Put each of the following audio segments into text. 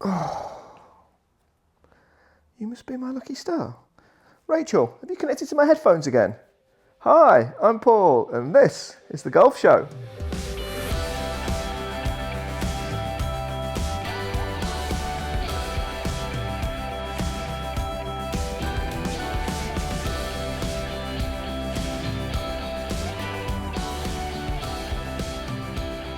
Oh, you must be my lucky star. Rachel, have you connected to my headphones again? Hi, I'm Paul, and this is The Golf Show.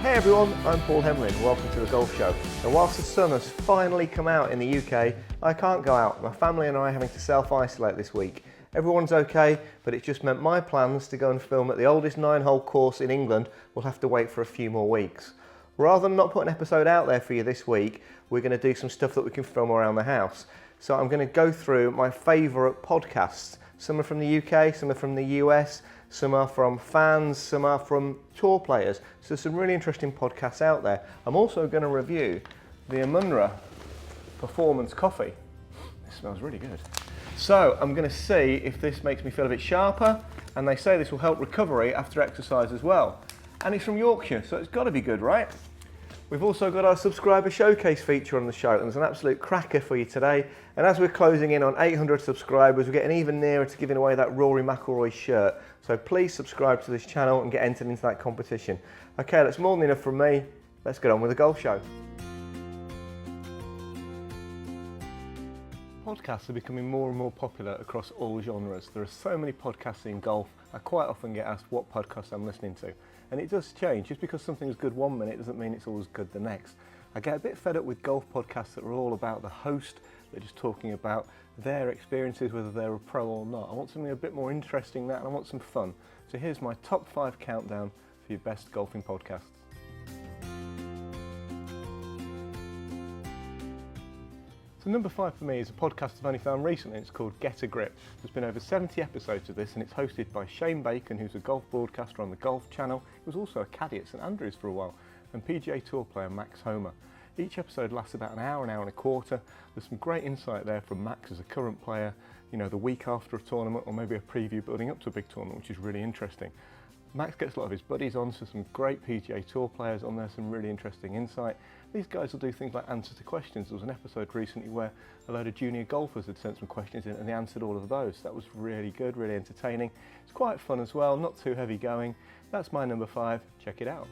Hey everyone, I'm Paul Hemlin. Welcome to The Golf Show. Now, whilst the sun has finally come out in the UK, I can't go out. My family and I are having to self-isolate this week. Everyone's okay, but it just meant my plans to go and film at the oldest 9-hole course in England will have to wait for a few more weeks. Rather than not put an episode out there for you this week, we're going to do some stuff that we can film around the house. So I'm going to go through my favourite podcasts. Some are from the UK, some are from the US, some are from fans, some are from tour players. So there's some really interesting podcasts out there. I'm also going to review the Amunra Performance Coffee. It smells really good. So I'm going to see if this makes me feel a bit sharper, and they say this will help recovery after exercise as well. And it's from Yorkshire, so it's got to be good, right? We've also got our subscriber showcase feature on the show, and there's an absolute cracker for you today. And as we're closing in on 800 subscribers, we're getting even nearer to giving away that Rory shirt. So please subscribe to this channel and get entered into that competition. Okay, that's more than enough from me. Let's get on with the golf show. Podcasts are becoming more and more popular across all genres. There are so many podcasts in golf. I quite often get asked what podcast I'm listening to. And it does change. Just because something's good one minute doesn't mean it's always good the next. I get a bit fed up with golf podcasts that are all about the host. They're just talking about their experiences, whether they're a pro or not. I want something a bit more interesting than that, and I want some fun. So here's my top 5 countdown for your best golfing podcasts. So number 5 for me is a podcast I've only found recently. It's called Get a Grip. There's been over 70 episodes of this, and it's hosted by Shane Bacon, who's a golf broadcaster on the Golf Channel. He was also a caddy at St Andrews for a while, and PGA Tour player Max Homer. Each episode lasts about an hour and a quarter. There's some great insight there from Max as a current player, you know, the week after a tournament, or maybe a preview building up to a big tournament, which is really interesting. Max gets a lot of his buddies on, so some great PGA Tour players on there, some really interesting insight. These guys will do things like answer to questions. There was an episode recently where a load of junior golfers had sent some questions in and they answered all of those. That was really good, really entertaining. It's quite fun as well, not too heavy going. That's my number 5, check it out.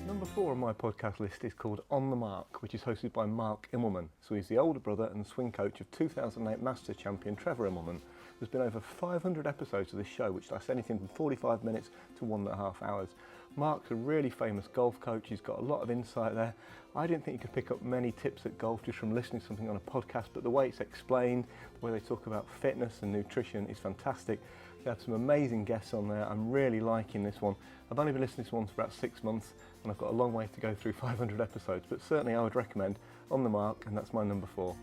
Number 4 on my podcast list is called On the Mark, which is hosted by Mark Immelman. So he's the older brother and swing coach of 2008 Masters champion Trevor Immelman. There's been over 500 episodes of this show, which lasts anything from 45 minutes to 1.5 hours. Mark's a really famous golf coach. He's got a lot of insight there. I didn't think you could pick up many tips at golf just from listening to something on a podcast, but the way it's explained, the way they talk about fitness and nutrition is fantastic. They had some amazing guests on there. I'm really liking this one. I've only been listening to this one for about 6 months, and I've got a long way to go through 500 episodes, but certainly I would recommend On the Mark, and that's my number 4.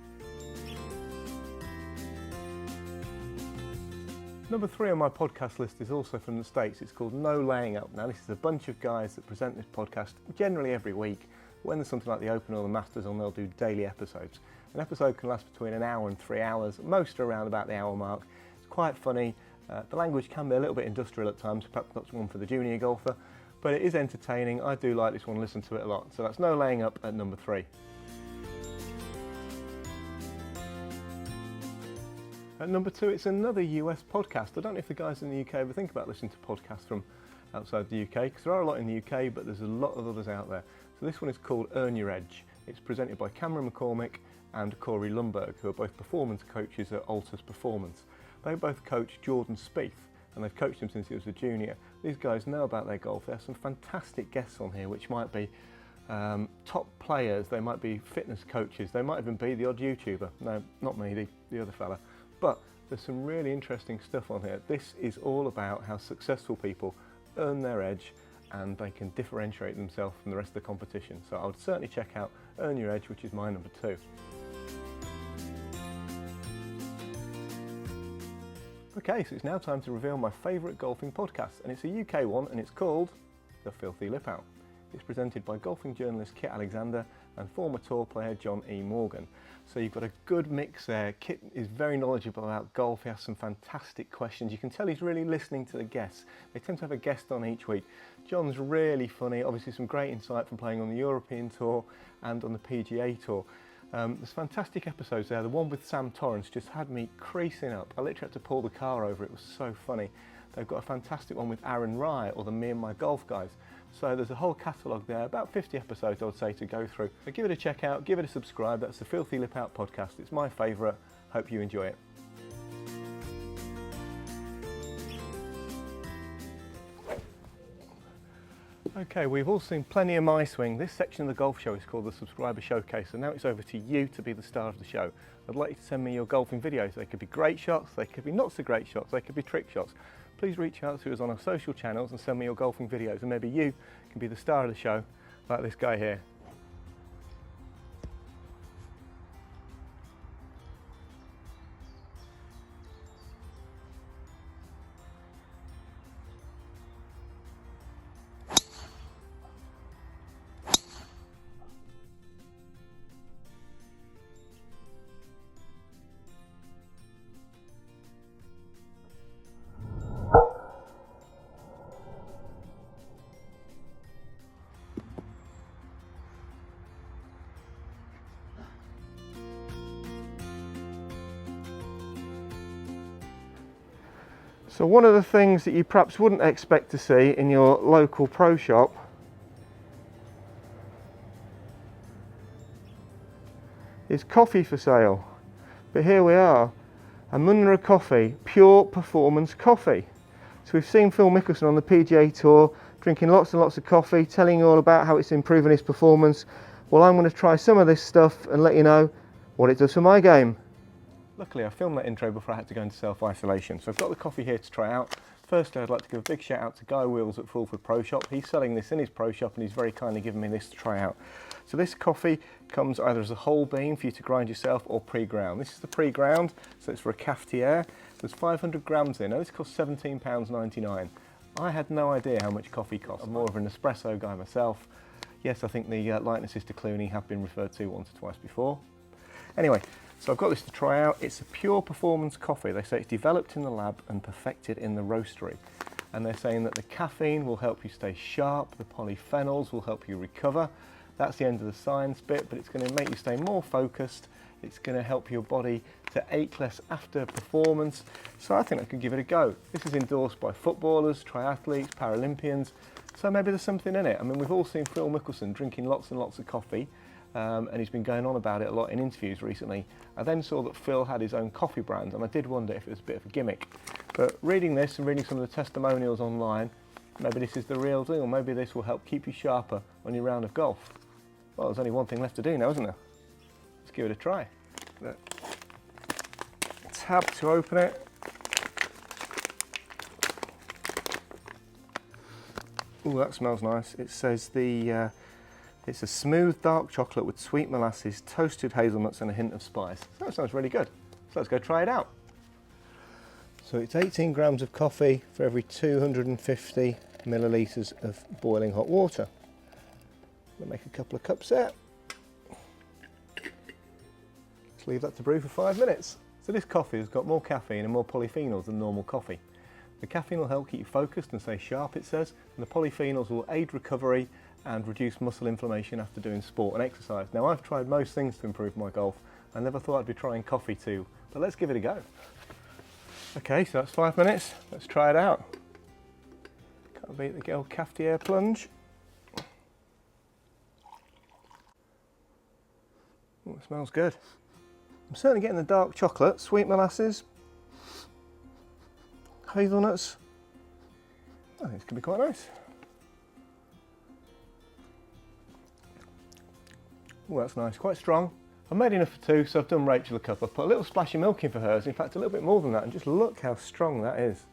Number 3 on my podcast list is also from the States. It's called No Laying Up. Now, this is a bunch of guys that present this podcast generally every week. When there's something like the Open or the Masters on, they'll do daily episodes. An episode can last between an hour and 3 hours, most are around about the hour mark. It's quite funny. The language can be a little bit industrial at times, perhaps not one for the junior golfer, but it is entertaining. I do like this one, listen to it a lot. So that's No Laying Up at number 3. At number 2, it's another US podcast. I don't know if the guys in the UK ever think about listening to podcasts from outside the UK, because there are a lot in the UK, but there's a lot of others out there. So this one is called Earn Your Edge. It's presented by Cameron McCormick and Corey Lundberg, who are both performance coaches at Altus Performance. They both coach Jordan Spieth, and they've coached him since he was a junior. These guys know about their golf. There are some fantastic guests on here, which might be top players, they might be fitness coaches, they might even be the odd YouTuber. No, not me, the other fella. But there's some really interesting stuff on here. This is all about how successful people earn their edge and they can differentiate themselves from the rest of the competition. So I would certainly check out Earn Your Edge, which is my number 2. Okay, so it's now time to reveal my favourite golfing podcast, and it's a UK one, and it's called The Filthy Lip Out. It's presented by golfing journalist Kit Alexander and former tour player John E. Morgan. So you've got a good mix there. Kit is very knowledgeable about golf. He has some fantastic questions. You can tell he's really listening to the guests. They tend to have a guest on each week. John's really funny, obviously some great insight from playing on the European Tour and on the PGA Tour. There's fantastic episodes there. The one with Sam Torrance just had me creasing up. I literally had to pull the car over, it was so funny. They've got a fantastic one with Aaron Rye, or the Me and My Golf guys. So there's a whole catalogue there, about 50 episodes I would say to go through. So give it a check out, give it a subscribe. That's the Filthy Lip Out podcast. It's my favourite. Hope you enjoy it. Okay, we've all seen plenty of my swing. This section of the golf show is called the Subscriber Showcase, and now it's over to you to be the star of the show. I'd like you to send me your golfing videos. They could be great shots, they could be not so great shots, they could be trick shots. Please reach out to us on our social channels and send me your golfing videos, and maybe you can be the star of the show, like this guy here. So one of the things that you perhaps wouldn't expect to see in your local pro shop is coffee for sale. But here we are, Amunra coffee, pure performance coffee. So we've seen Phil Mickelson on the PGA Tour drinking lots and lots of coffee, telling you all about how it's improving his performance. Well, I'm going to try some of this stuff and let you know what it does for my game. Luckily I filmed that intro before I had to go into self-isolation, so I've got the coffee here to try out. Firstly, I'd like to give a big shout out to Guy Wheels at Fulford Pro Shop. He's selling this in his pro shop and he's very kindly given me this to try out. So this coffee comes either as a whole bean for you to grind yourself or pre-ground. This is the pre-ground, so it's for a cafetiere. There's 500 grams in. Now this costs £17.99. I had no idea how much coffee costs. I'm more of an espresso guy myself. Yes, I think the likenesses to Clooney have been referred to once or twice before. Anyway, so I've got this to try out. It's a pure performance coffee. They say it's developed in the lab and perfected in the roastery. And they're saying that the caffeine will help you stay sharp, the polyphenols will help you recover. That's the end of the science bit, but it's going to make you stay more focused. It's going to help your body to ache less after performance. So I think I could give it a go. This is endorsed by footballers, triathletes, Paralympians. So maybe there's something in it. I mean, we've all seen Phil Mickelson drinking lots and lots of coffee. And he's been going on about it a lot in interviews recently. I then saw that Phil had his own coffee brand, and I did wonder if it was a bit of a gimmick. But reading this and reading some of the testimonials online, maybe this is the real deal. Maybe this will help keep you sharper on your round of golf. Well, there's only one thing left to do now, isn't there? Let's give it a try. The tab to open it. Oh, that smells nice. It says it's a smooth dark chocolate with sweet molasses, toasted hazelnuts and a hint of spice. So that sounds really good. So let's go try it out. So it's 18 grams of coffee for every 250 millilitres of boiling hot water. I'll make a couple of cups there. Let's leave that to brew for 5 minutes. So this coffee has got more caffeine and more polyphenols than normal coffee. The caffeine will help keep you focused and stay sharp, it says, and the polyphenols will aid recovery and reduce muscle inflammation after doing sport and exercise. Now, I've tried most things to improve my golf. I never thought I'd be trying coffee too, but let's give it a go. Okay, so that's 5 minutes. Let's try it out. Can't beat the old cafetiere plunge. Oh, it smells good. I'm certainly getting the dark chocolate, sweet molasses, hazelnuts. I think this could be quite nice. Oh, that's nice, quite strong. I've made enough for two, so I've done Rachel a cup. I've put a little splash of milk in for hers, in fact a little bit more than that, and just look how strong that is.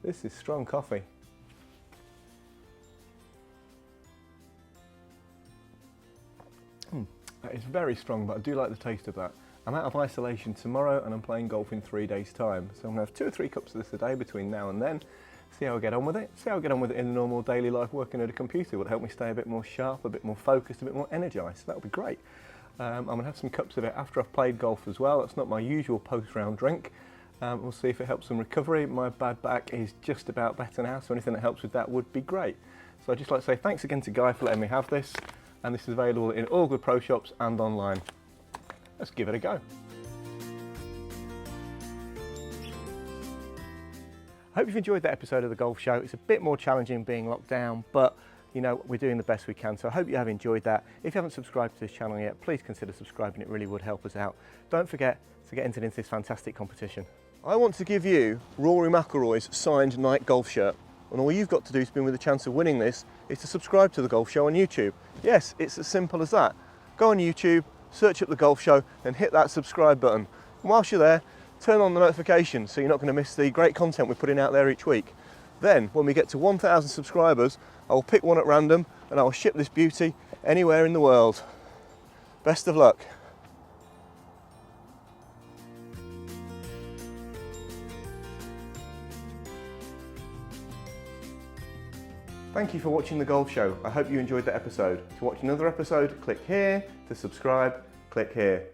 This is strong coffee. That is very strong, but I do like the taste of that. I'm out of isolation tomorrow and I'm playing golf in 3 days' time, so I'm going to have 2 or 3 cups of this a day between now and then. see how I get on with it, see how I get on with it in normal daily life working at a computer. Would help me stay a bit more sharp, a bit more focused, a bit more energised. That would be great. I'm going to have some cups of it after I've played golf as well. That's not my usual post-round drink. We'll see if it helps some recovery. My bad back is just about better now, so anything that helps with that would be great. So I'd just like to say thanks again to Guy for letting me have this, and this is available in all good pro shops and online. Let's give it a go. I hope you've enjoyed that episode of the Golf Show. It's a bit more challenging being locked down, but you know, we're doing the best we can, so I hope you have enjoyed that. If you haven't subscribed to this channel yet, please consider subscribing, it really would help us out. Don't forget to get entered into this fantastic competition. I want to give you Rory McIlroy's signed Nike golf shirt, and all you've got to do to be with a chance of winning this is to subscribe to the Golf Show on YouTube. Yes, it's as simple as that. Go on YouTube, search up the Golf Show and hit that subscribe button. And whilst you're there, turn on the notifications so you're not going to miss the great content we're putting out there each week. Then, when we get to 1,000 subscribers, I will pick one at random and I will ship this beauty anywhere in the world. Best of luck. Thank you for watching The Golf Show. I hope you enjoyed the episode. To watch another episode, click here. To subscribe, click here.